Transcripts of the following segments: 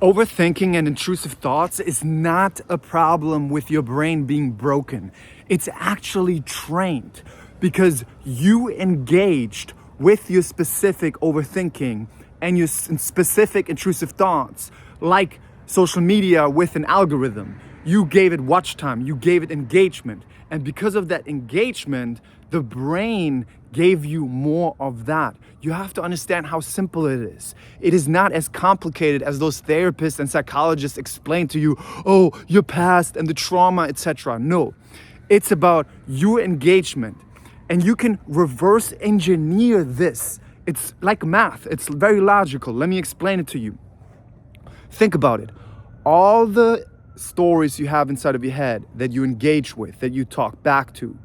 Overthinking and intrusive thoughts is not a problem with your brain being broken. It's actually trained because you engaged with your specific overthinking and your specific intrusive thoughts, like social media with an algorithm. You gave it watch time, you gave it engagement. And because of that engagement, the brain gave you more of that. You have to understand how simple it is. It is not as complicated as those therapists and psychologists explain to you, oh, your past and the trauma, etc. No, it's about your engagement. And you can reverse engineer this. It's like math, it's very logical. Let me explain it to you. Think about it. All the stories you have inside of your head that you engage with, that you talk back to,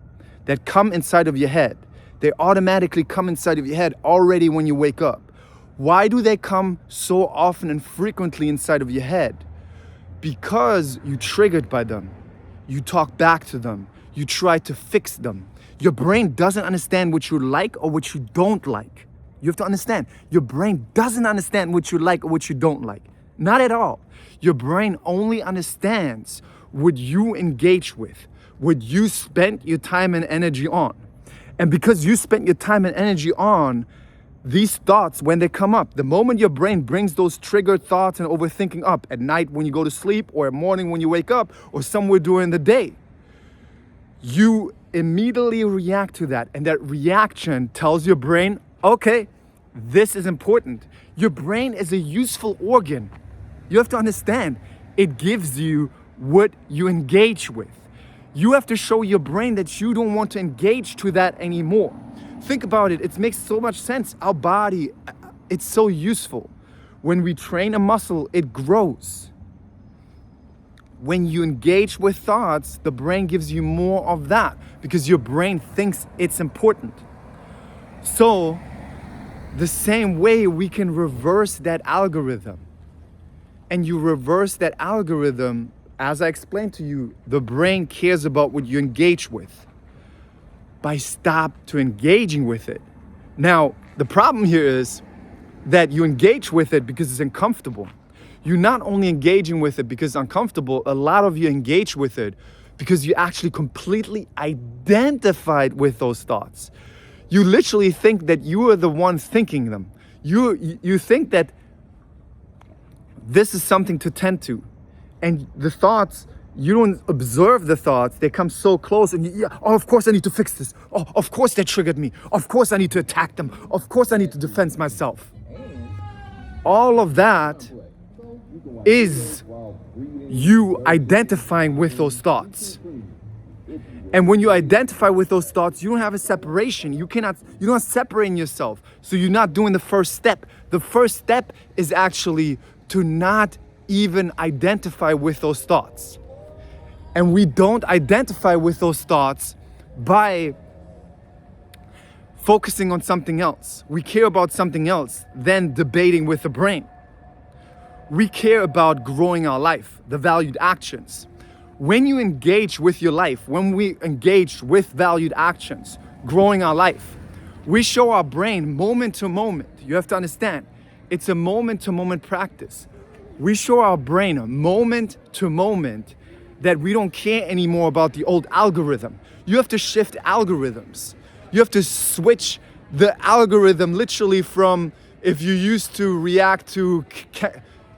that come inside of your head, they automatically come inside of your head already when you wake up. Why do they come so often and frequently inside of your head? Because you triggered by them. You talk back to them. You try to fix them. Your brain doesn't understand what you like or what you don't like. You have to understand, your brain doesn't understand what you like or what you don't like. Not at all. Your brain only understands what you engage with, what you spent your time and energy on. And because you spent your time and energy on these thoughts, when they come up, the moment your brain brings those triggered thoughts and overthinking up at night when you go to sleep or at morning when you wake up or somewhere during the day, you immediately react to that. And that reaction tells your brain, okay, this is important. Your brain is a useful organ. You have to understand, it gives you what you engage with. You have to show your brain that you don't want to engage to that anymore. Think about it. It makes so much sense. Our body, it's so useful. When we train a muscle, it grows. When you engage with thoughts, the brain gives you more of that because your brain thinks it's important. So, the same way we can reverse that algorithm. And you reverse that algorithm, as I explained to you, the brain cares about what you engage with. By stop to engaging with it. Now, the problem here is that you engage with it because it's uncomfortable. You're not only engaging with it because it's uncomfortable, a lot of you engage with it because you actually completely identified with those thoughts. You literally think that you are the one thinking them. You think that this is something to tend to. And the thoughts, you don't observe the thoughts, they come so close and oh, of course I need to fix this. Oh, of course they triggered me. Of course I need to attack them. Of course I need to defend myself. All of that is you identifying with those thoughts. And when you identify with those thoughts, you don't have a separation. You're not separating yourself. So you're not doing the first step. The first step is actually to not even identify with those thoughts. And we don't identify with those thoughts by focusing on something else. We care about something else than debating with the brain. We care about growing our life, the valued actions. When you engage with your life, when we engage with valued actions, growing our life, we show our brain moment to moment. You have to understand, it's a moment to moment practice. We show our brain moment to moment that we don't care anymore about the old algorithm. You have to shift algorithms. You have to switch the algorithm literally from, if you used to react to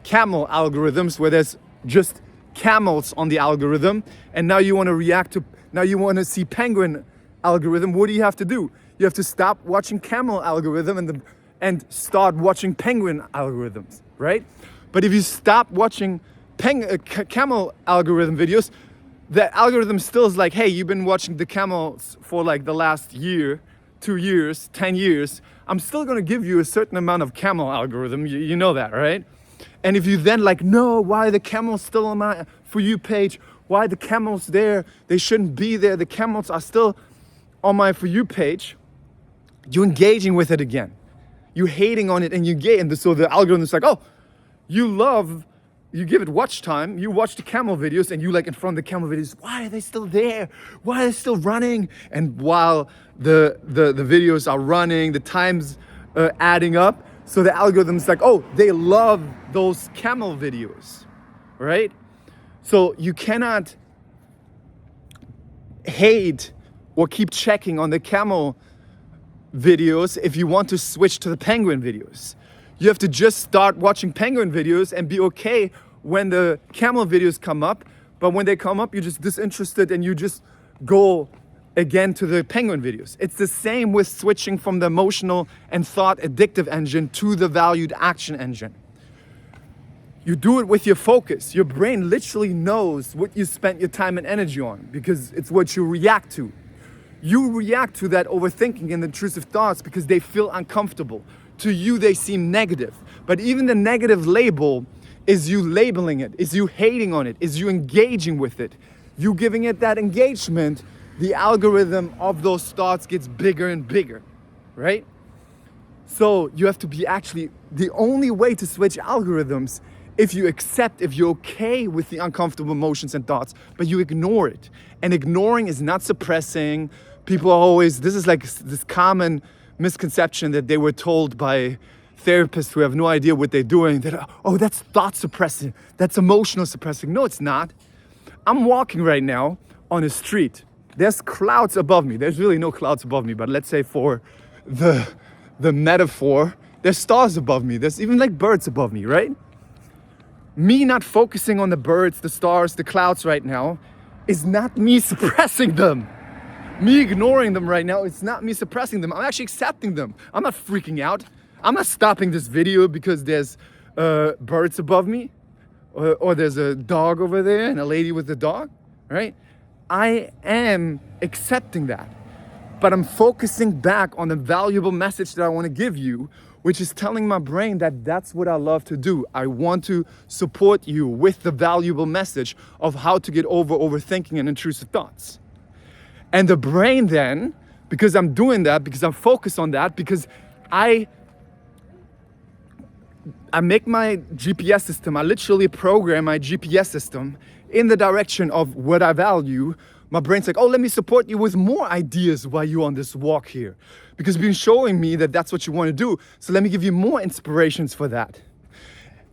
camel algorithms where there's just camels on the algorithm, and now you want to see penguin algorithm, what do you have to do? You have to stop watching camel algorithm and start watching penguin algorithms, right? But if you stop watching camel algorithm videos, the algorithm still is like, hey, you've been watching the camels for like the last year, 2 years, 10 years. I'm still gonna give you a certain amount of camel algorithm, you know that, right? And if you then like, no, why are the camels still on my For You page? Why are the camels there? They shouldn't be there. The camels are still on my For You page. You're engaging with it again. You're hating on it and so the algorithm is like, oh, you give it watch time, you watch the camel videos and you like in front of the camel videos, why are they still there? Why are they still running? And while the videos are running, the time's adding up, So the algorithm's like, oh, they love those camel videos, right? So you cannot hate or keep checking on the camel videos if you want to switch to the penguin videos. You have to just start watching penguin videos and be okay when the camel videos come up. But when they come up, you're just disinterested and you just go again to the penguin videos. It's the same with switching from the emotional and thought addictive engine to the valued action engine. You do it with your focus. Your brain literally knows what you spent your time and energy on because it's what you react to. You react to that overthinking and intrusive thoughts because they feel uncomfortable. To you, they seem negative. But even the negative label is you labeling it, is you hating on it, is you engaging with it. You giving it that engagement, the algorithm of those thoughts gets bigger and bigger, right? So you have to be actually, the only way to switch algorithms, if you're okay with the uncomfortable emotions and thoughts, but you ignore it. And ignoring is not suppressing. People are always, this is like this common misconception that they were told by therapists who have no idea what they're doing, that, oh, that's thought suppressing, that's emotional suppressing. No, it's not. I'm walking right now on a street. There's clouds above me. There's really no clouds above me, but let's say for the metaphor, there's stars above me. There's even like birds above me, right? Me not focusing on the birds, the stars, the clouds right now is not me suppressing them. Me ignoring them right now, it's not me suppressing them. I'm actually accepting them. I'm not freaking out. I'm not stopping this video because there's birds above me or there's a dog over there and a lady with a dog, right? I am accepting that, but I'm focusing back on the valuable message that I want to give you, which is telling my brain that that's what I love to do. I want to support you with the valuable message of how to get over overthinking and intrusive thoughts. And the brain then, because I'm doing that, because I'm focused on that, because I make my GPS system, I literally program my GPS system in the direction of what I value. My brain's like, oh, let me support you with more ideas while you're on this walk here. Because you've been showing me that that's what you want to do. So let me give you more inspirations for that.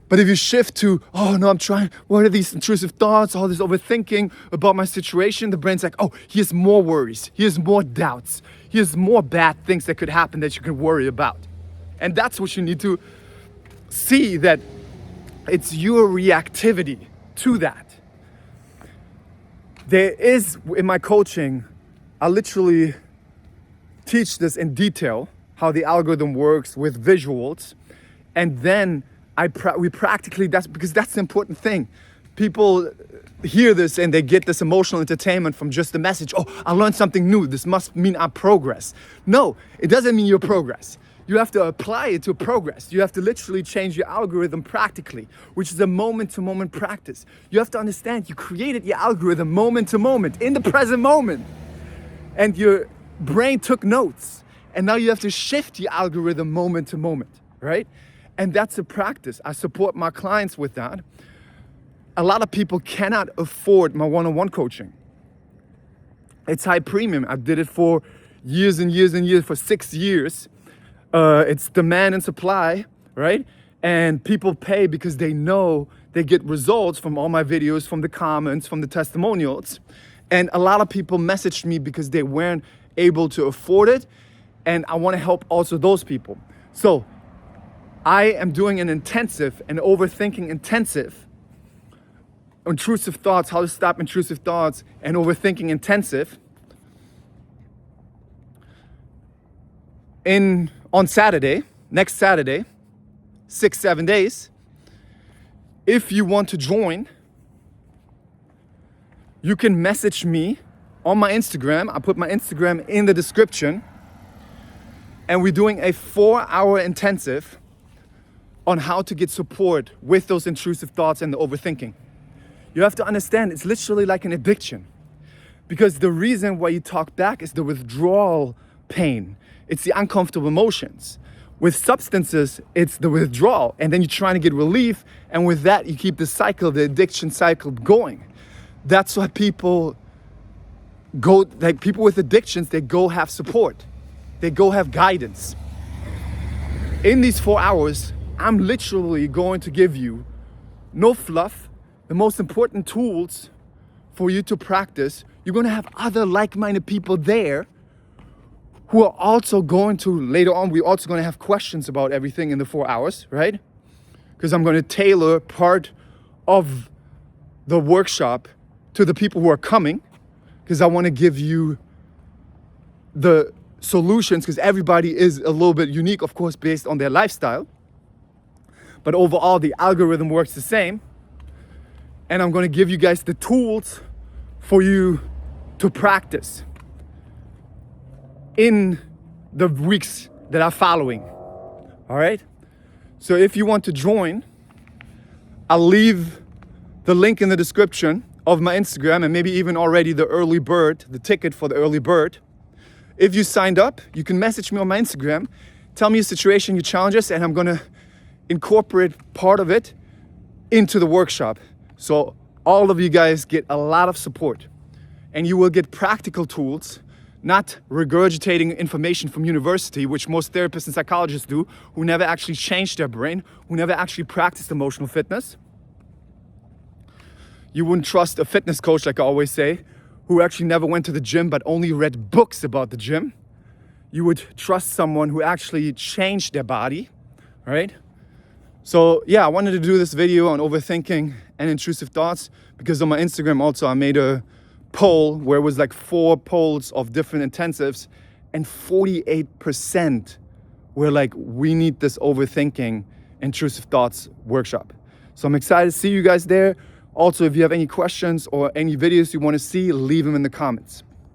But if you shift to, oh no, I'm trying, what are these intrusive thoughts, all this overthinking about my situation, the brain's like, oh, here's more worries, here's more doubts, here's more bad things that could happen that you can worry about. And that's what you need to see, that it's your reactivity to that. There is, in my coaching, I literally teach this in detail, how the algorithm works with visuals, and then we practically, that's because that's the important thing. People hear this and they get this emotional entertainment from just the message, oh, I learned something new, this must mean I progress. No, it doesn't mean your progress. You have to apply it to progress. You have to literally change your algorithm practically, which is a moment-to-moment practice. You have to understand you created your algorithm moment to moment, in the present moment. And your brain took notes. And now you have to shift your algorithm moment to moment, right? And that's a practice. I support my clients with that. A lot of people cannot afford my one-on-one coaching. It's high premium. I did it for years and years and years, for 6 years. It's demand and supply, right? And people pay because they know they get results from all my videos, from the comments, from the testimonials. And a lot of people messaged me because they weren't able to afford it. And I want to help also those people. So I am doing an intensive, an overthinking intensive, intrusive thoughts, how to stop intrusive thoughts, and overthinking intensive on Saturday, next Saturday, 6-7 days. If you want to join, you can message me on my Instagram. I put my Instagram in the description. And we're doing a 4-hour intensive on how to get support with those intrusive thoughts and the overthinking. You have to understand, it's literally like an addiction. Because the reason why you talk back is the withdrawal pain. It's the uncomfortable emotions. With substances, it's the withdrawal. And then you're trying to get relief. And with that, you keep the cycle, the addiction cycle going. That's why people go, like people with addictions, they go have support. They go have guidance. In these 4 hours, I'm literally going to give you no fluff, the most important tools for you to practice. You're going to have other like-minded people there who are also going to, later on, we're also going to have questions about everything in the 4 hours, right? Because I'm going to tailor part of the workshop to the people who are coming, because I want to give you the solutions, because everybody is a little bit unique, of course, based on their lifestyle. But overall, the algorithm works the same. And I'm going to give you guys the tools for you to practice in the weeks that are following. All right? So if you want to join, I'll leave the link in the description of my Instagram, and maybe even already the early bird, the ticket for the early bird. If you signed up, you can message me on my Instagram, tell me your situation, your challenges, and I'm gonna incorporate part of it into the workshop. So all of you guys get a lot of support, and you will get practical tools, not regurgitating information from university, which most therapists and psychologists do, who never actually changed their brain, who never actually practiced emotional fitness. You wouldn't trust a fitness coach, like I always say, who actually never went to the gym but only read books about the gym. You would trust someone who actually changed their body, right? So yeah, I wanted to do this video on overthinking and intrusive thoughts because on my Instagram also I made a poll where it was like 4 polls of different intensives, and 48% were like, we need this overthinking intrusive thoughts workshop. So I'm excited to see you guys there. Also, if you have any questions or any videos you want to see, leave them in the comments.